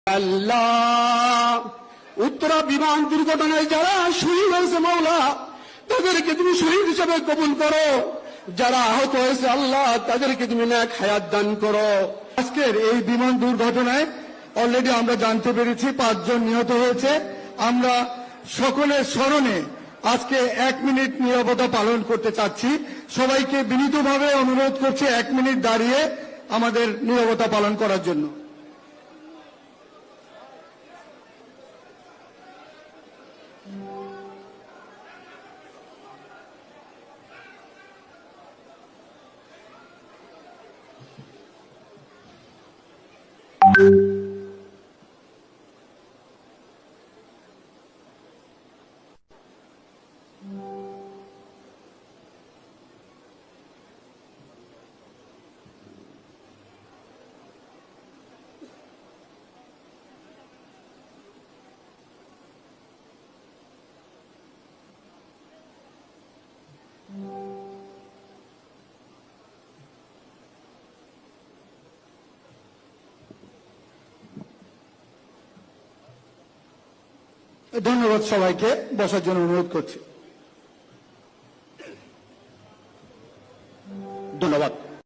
আল্লাহ, উত্তরা বিমান দুর্ঘটনায় যারা শহীদ হয়েছে মাওলা, তাদেরকে তুমি শহীদ হিসেবে কবুল করো। যারা আহত হয়েছে আল্লাহ, তাদেরকে তুমি নেক হায়াত দান করো। আজকের এই বিমান দুর্ঘটনায় অলরেডি আমরা জানতে পেরেছি 5 জন নিহত হয়েছে। আমরা সকলের স্মরণে আজকে 1 মিনিট নীরবতা পালন করতে চাচ্ছি। সবাইকে বিনীতভাবে অনুরোধ করছি 1 মিনিট দাঁড়িয়ে আমাদের নীরবতা পালন করার জন্য। ধন্যবাদ, সবাইকে বসার জন্য অনুরোধ করছি। ধন্যবাদ।